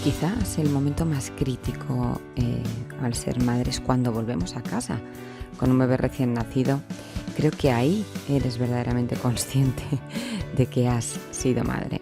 Quizás el momento más crítico al ser madres cuando volvemos a casa con un bebé recién nacido. Creo que ahí eres verdaderamente consciente de que has sido madre.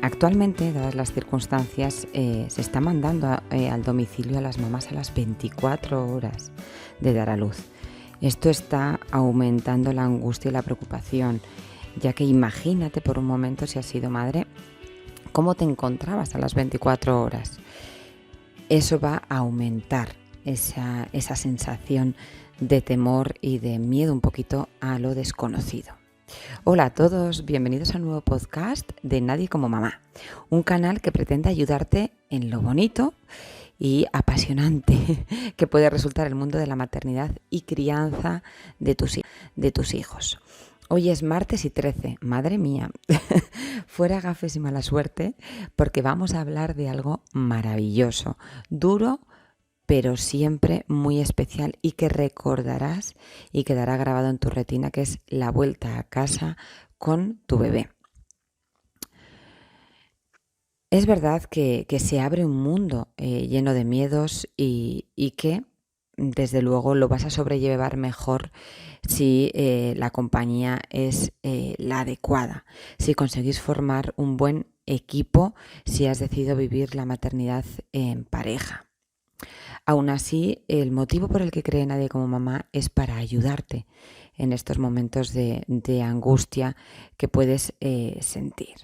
Actualmente, dadas las circunstancias, se está mandando al domicilio a las mamás a las 24 horas de dar a luz. Esto está aumentando la angustia y la preocupación, ya que imagínate por un momento, si has sido madre, cómo te encontrabas a las 24 horas. Eso va a aumentar esa sensación de temor y de miedo un poquito a lo desconocido. Hola a todos, bienvenidos a un nuevo podcast de Nadie como Mamá, un canal que pretende ayudarte en lo bonito y apasionante que puede resultar el mundo de la maternidad y crianza de tus hijos. Hoy es martes y 13, madre mía, fuera gafes y mala suerte, porque vamos a hablar de algo maravilloso, duro, pero siempre muy especial y que recordarás y quedará grabado en tu retina, que es la vuelta a casa con tu bebé. Es verdad que se abre un mundo lleno de miedos y que desde luego lo vas a sobrellevar mejor si la compañía es la adecuada, si conseguís formar un buen equipo, si has decidido vivir la maternidad en pareja. Aún así, el motivo por el que cree Nadie como Mamá es para ayudarte en estos momentos de angustia que puedes sentir.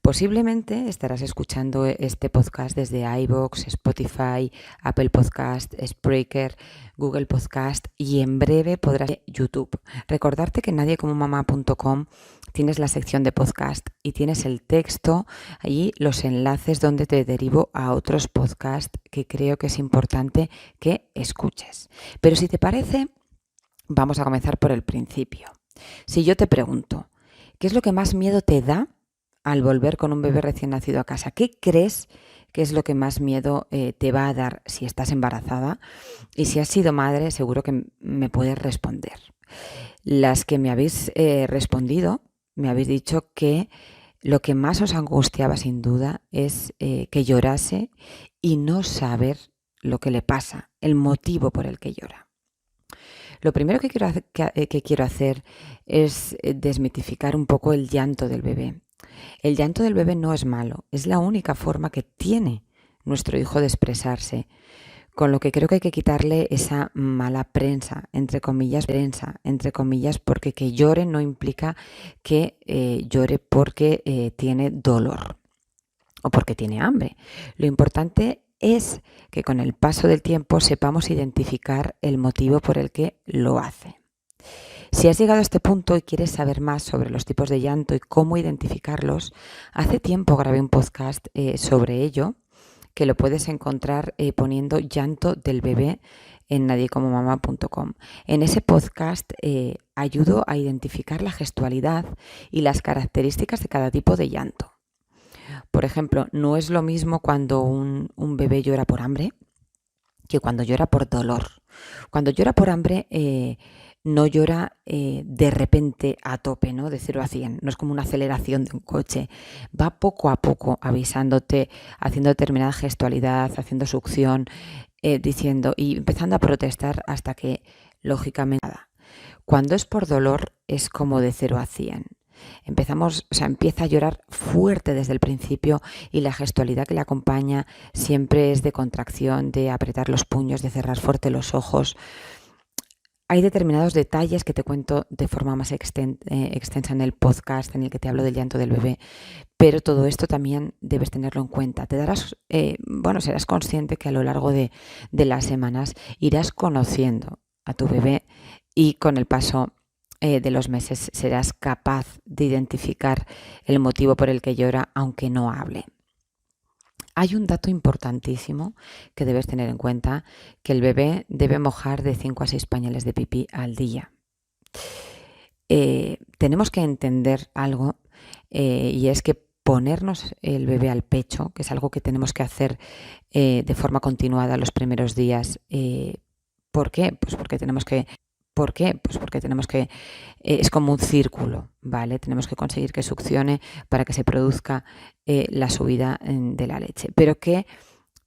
Posiblemente estarás escuchando este podcast desde iVoox, Spotify, Apple Podcast, Spreaker, Google Podcast y en breve podrás ver YouTube. Recordarte que en nadiecomomamá.com tienes la sección de podcast y tienes el texto y los enlaces donde te derivo a otros podcasts que creo que es importante que escuches. Pero si te parece, vamos a comenzar por el principio. Si yo te pregunto, ¿qué es lo que más miedo te da al volver con un bebé recién nacido a casa? ¿Qué crees que es lo que más miedo te va a dar si estás embarazada? Y si has sido madre, seguro que me puedes responder. Las que me habéis respondido, me habéis dicho que lo que más os angustiaba sin duda es que llorase y no saber lo que le pasa, el motivo por el que llora. Lo primero que quiero hacer es desmitificar un poco el llanto del bebé. El llanto del bebé no es malo, es la única forma que tiene nuestro hijo de expresarse, con lo que creo que hay que quitarle esa mala prensa, entre comillas, porque que llore no implica que llore porque tiene dolor o porque tiene hambre. Lo importante es que con el paso del tiempo sepamos identificar el motivo por el que lo hace. Si has llegado a este punto y quieres saber más sobre los tipos de llanto y cómo identificarlos, hace tiempo grabé un podcast sobre ello, que lo puedes encontrar poniendo llanto del bebé en nadiecomomamá.com. En ese podcast ayudo a identificar la gestualidad y las características de cada tipo de llanto. Por ejemplo, no es lo mismo cuando un bebé llora por hambre que cuando llora por dolor. Cuando llora por hambre no llora de repente a tope, ¿no? De 0 a 100. No es como una aceleración de un coche. Va poco a poco avisándote, haciendo determinada gestualidad, haciendo succión, diciendo y empezando a protestar hasta que, lógicamente, nada. Cuando es por dolor es como de 0 a 100. Empieza a llorar fuerte desde el principio y la gestualidad que le acompaña siempre es de contracción, de apretar los puños, de cerrar fuerte los ojos. Hay determinados detalles que te cuento de forma más extensa en el podcast en el que te hablo del llanto del bebé, pero todo esto también debes tenerlo en cuenta. Serás consciente que a lo largo de las semanas irás conociendo a tu bebé y con el paso de los meses serás capaz de identificar el motivo por el que llora aunque no hable. Hay un dato importantísimo que debes tener en cuenta, que el bebé debe mojar de 5 a 6 pañales de pipí al día. Tenemos que entender algo y es que ponernos el bebé al pecho, que es algo que tenemos que hacer de forma continuada los primeros días. ¿Por qué? Pues porque tenemos que ¿Por qué? Pues porque tenemos que, es como un círculo, ¿vale? Tenemos que conseguir que succione para que se produzca la subida de la leche. Pero que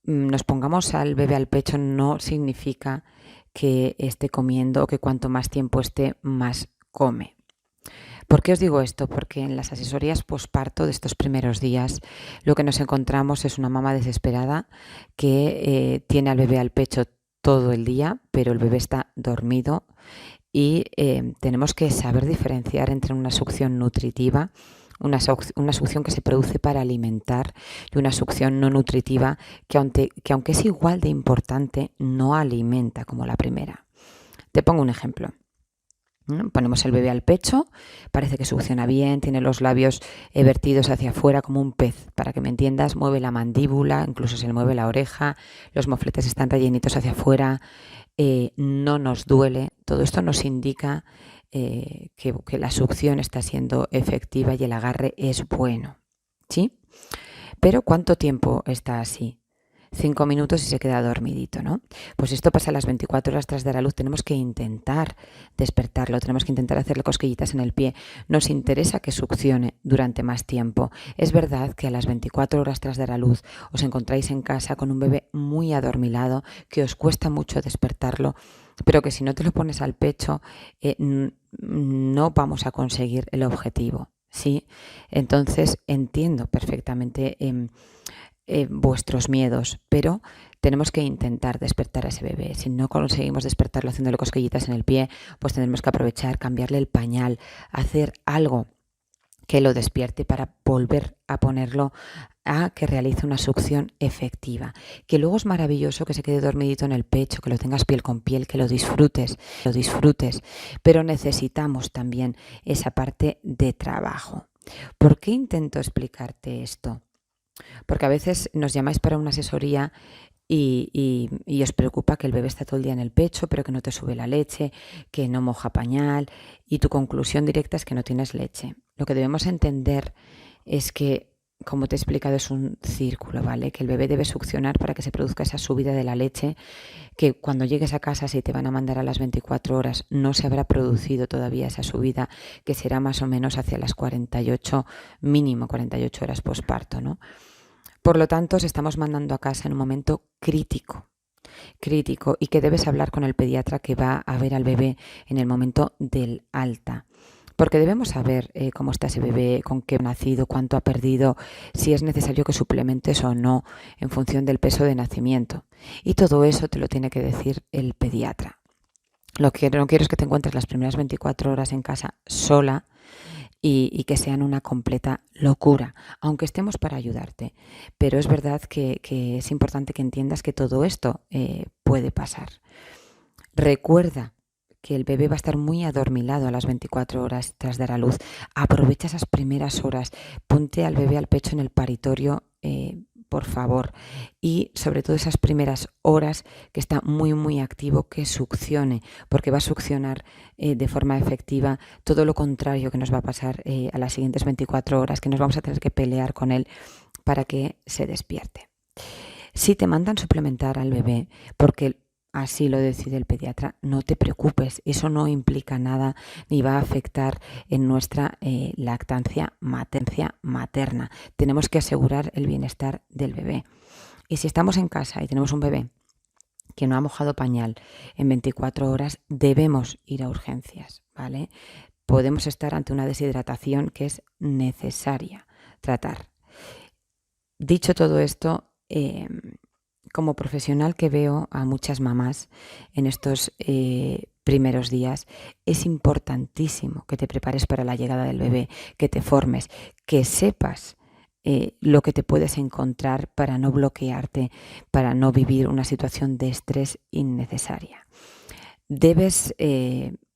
nos pongamos al bebé al pecho no significa que esté comiendo o que cuanto más tiempo esté, más come. ¿Por qué os digo esto? Porque en las asesorías posparto de estos primeros días lo que nos encontramos es una mamá desesperada que tiene al bebé al pecho todo el día, pero el bebé está dormido y tenemos que saber diferenciar entre una succión nutritiva, una succión que se produce para alimentar y una succión no nutritiva que aunque es igual de importante, no alimenta como la primera. Te pongo un ejemplo. Ponemos el bebé al pecho, parece que succiona bien, tiene los labios vertidos hacia afuera como un pez, para que me entiendas, mueve la mandíbula, incluso se le mueve la oreja, los mofletes están rellenitos hacia afuera, no nos duele. Todo esto nos indica que la succión está siendo efectiva y el agarre es bueno, ¿sí? Pero ¿cuánto tiempo está así? 5 minutos y se queda dormidito, ¿no? Pues esto pasa a las 24 horas tras dar a luz. Tenemos que intentar despertarlo, tenemos que intentar hacerle cosquillitas en el pie. Nos interesa que succione durante más tiempo. Es verdad que a las 24 horas tras dar a luz os encontráis en casa con un bebé muy adormilado, que os cuesta mucho despertarlo, pero que si no te lo pones al pecho no vamos a conseguir el objetivo, ¿sí? Entonces entiendo perfectamente vuestros miedos, pero tenemos que intentar despertar a ese bebé. Si no conseguimos despertarlo haciéndole cosquillitas en el pie, pues tendremos que aprovechar, cambiarle el pañal, hacer algo que lo despierte para volver a ponerlo a que realice una succión efectiva. Que luego es maravilloso que se quede dormidito en el pecho, que lo tengas piel con piel, que lo disfrutes, pero necesitamos también esa parte de trabajo. ¿Por qué intento explicarte esto? Porque a veces nos llamáis para una asesoría y os preocupa que el bebé está todo el día en el pecho, pero que no te sube la leche, que no moja pañal y tu conclusión directa es que no tienes leche. Lo que debemos entender es que, como te he explicado, es un círculo, ¿vale? Que el bebé debe succionar para que se produzca esa subida de la leche, que cuando llegues a casa, si te van a mandar a las 24 horas, no se habrá producido todavía esa subida, que será más o menos hacia las 48, mínimo 48 horas posparto, ¿no? Por lo tanto, os estamos mandando a casa en un momento crítico y que debes hablar con el pediatra que va a ver al bebé en el momento del alta. Porque debemos saber cómo está ese bebé, con qué ha nacido, cuánto ha perdido, si es necesario que suplementes o no en función del peso de nacimiento. Y todo eso te lo tiene que decir el pediatra. Lo que no quiero es que te encuentres las primeras 24 horas en casa sola y que sean una completa locura, aunque estemos para ayudarte. Pero es verdad que es importante que entiendas que todo esto puede pasar. Recuerda que el bebé va a estar muy adormilado a las 24 horas tras dar a luz. Aprovecha esas primeras horas, ponte al bebé al pecho en el paritorio, por favor, y sobre todo esas primeras horas que está muy muy activo, que succione, porque va a succionar de forma efectiva todo lo contrario que nos va a pasar a las siguientes 24 horas, que nos vamos a tener que pelear con él para que se despierte. Si te mandan suplementar al bebé porque así lo decide el pediatra, no te preocupes, eso no implica nada ni va a afectar en nuestra lactancia materna. Tenemos que asegurar el bienestar del bebé. Y si estamos en casa y tenemos un bebé que no ha mojado pañal en 24 horas, debemos ir a urgencias, ¿vale? Podemos estar ante una deshidratación que es necesaria tratar. Dicho todo esto, como profesional que veo a muchas mamás en estos primeros días, es importantísimo que te prepares para la llegada del bebé, que te formes, que sepas lo que te puedes encontrar para no bloquearte, para no vivir una situación de estrés innecesaria. Debes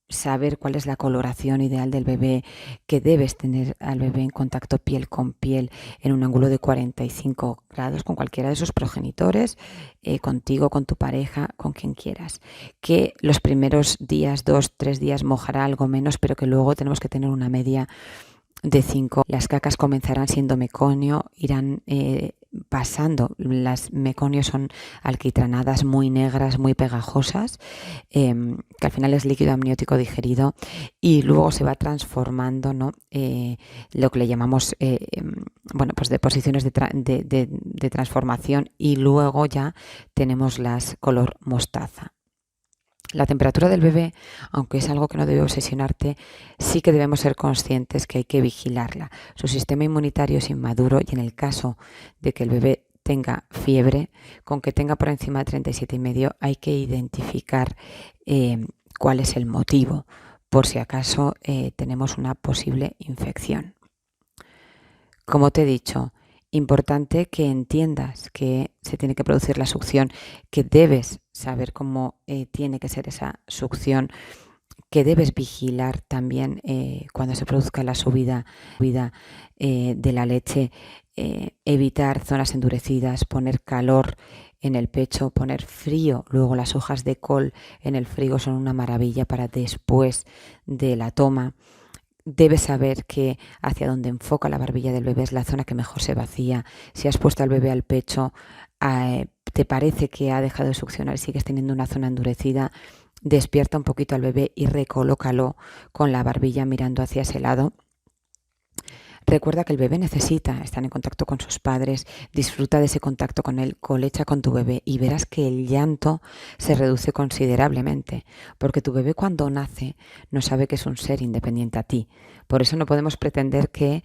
saber cuál es la coloración ideal del bebé, que debes tener al bebé en contacto piel con piel en un ángulo de 45 grados con cualquiera de sus progenitores, contigo, con tu pareja, con quien quieras. Que los primeros días, 2-3 días mojará algo menos, pero que luego tenemos que tener una media de 5. Las cacas comenzarán siendo meconio, irán pasando. Las meconios son alquitranadas muy negras, muy pegajosas, que al final es líquido amniótico digerido y luego se va transformando, ¿no? Lo que le llamamos pues deposiciones de transformación, y luego ya tenemos las color mostaza. La temperatura del bebé, aunque es algo que no debe obsesionarte, sí que debemos ser conscientes que hay que vigilarla. Su sistema inmunitario es inmaduro y en el caso de que el bebé tenga fiebre, con que tenga por encima de 37,5, hay que identificar cuál es el motivo, por si acaso tenemos una posible infección. Como te he dicho, importante que entiendas que se tiene que producir la succión, que debes saber cómo tiene que ser esa succión, que debes vigilar también cuando se produzca la subida de la leche, evitar zonas endurecidas, poner calor en el pecho, poner frío. Luego las hojas de col en el frigo son una maravilla para después de la toma. Debes saber que hacia donde enfoca la barbilla del bebé es la zona que mejor se vacía. Si has puesto al bebé al pecho, te parece que ha dejado de succionar y sigues teniendo una zona endurecida, despierta un poquito al bebé y recolócalo con la barbilla mirando hacia ese lado. Recuerda que el bebé necesita estar en contacto con sus padres, disfruta de ese contacto con él, colecha con tu bebé y verás que el llanto se reduce considerablemente, porque tu bebé cuando nace no sabe que es un ser independiente a ti. Por eso no podemos pretender que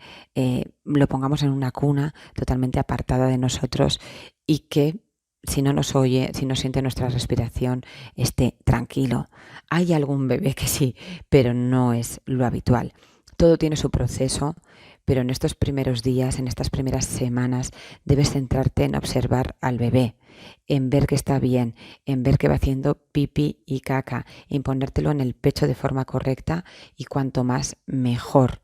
lo pongamos en una cuna totalmente apartada de nosotros y que si no nos oye, si no siente nuestra respiración, esté tranquilo. Hay algún bebé que sí, pero no es lo habitual. Todo tiene su proceso, pero en estos primeros días, en estas primeras semanas, debes centrarte en observar al bebé, en ver que está bien, en ver que va haciendo pipí y caca, en ponértelo en el pecho de forma correcta y cuanto más mejor.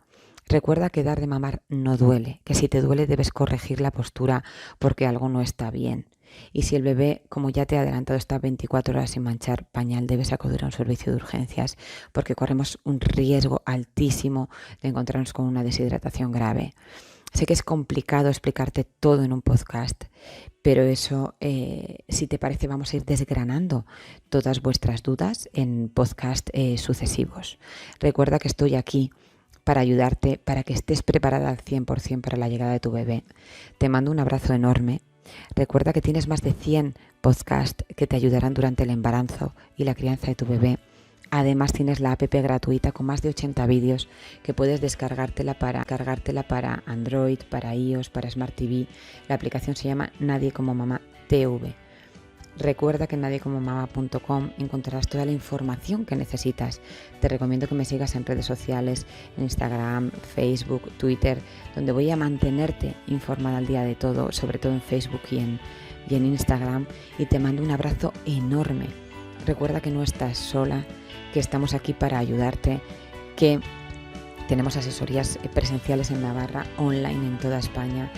Recuerda que dar de mamar no duele, que si te duele debes corregir la postura porque algo no está bien. Y si el bebé, como ya te he adelantado, está 24 horas sin manchar pañal, debes acudir a un servicio de urgencias porque corremos un riesgo altísimo de encontrarnos con una deshidratación grave. Sé que es complicado explicarte todo en un podcast, pero eso, si te parece, vamos a ir desgranando todas vuestras dudas en podcast sucesivos. Recuerda que estoy aquí para ayudarte, para que estés preparada al 100% para la llegada de tu bebé. Te mando un abrazo enorme. Recuerda que tienes más de 100 podcasts que te ayudarán durante el embarazo y la crianza de tu bebé. Además tienes la app gratuita con más de 80 vídeos que puedes descargártela para Android, para iOS, para Smart TV. La aplicación se llama Nadie como Mamá TV. Recuerda que en nadiecomomama.com encontrarás toda la información que necesitas. Te recomiendo que me sigas en redes sociales, en Instagram, Facebook, Twitter, donde voy a mantenerte informada al día de todo, sobre todo en Facebook y en Instagram. Y te mando un abrazo enorme. Recuerda que no estás sola, que estamos aquí para ayudarte, que tenemos asesorías presenciales en Navarra, online en toda España,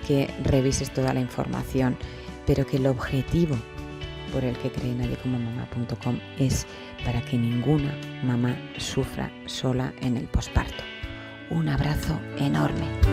que revises toda la información, pero que el objetivo por el que creé nadiecomomama.com es para que ninguna mamá sufra sola en el posparto. Un abrazo enorme.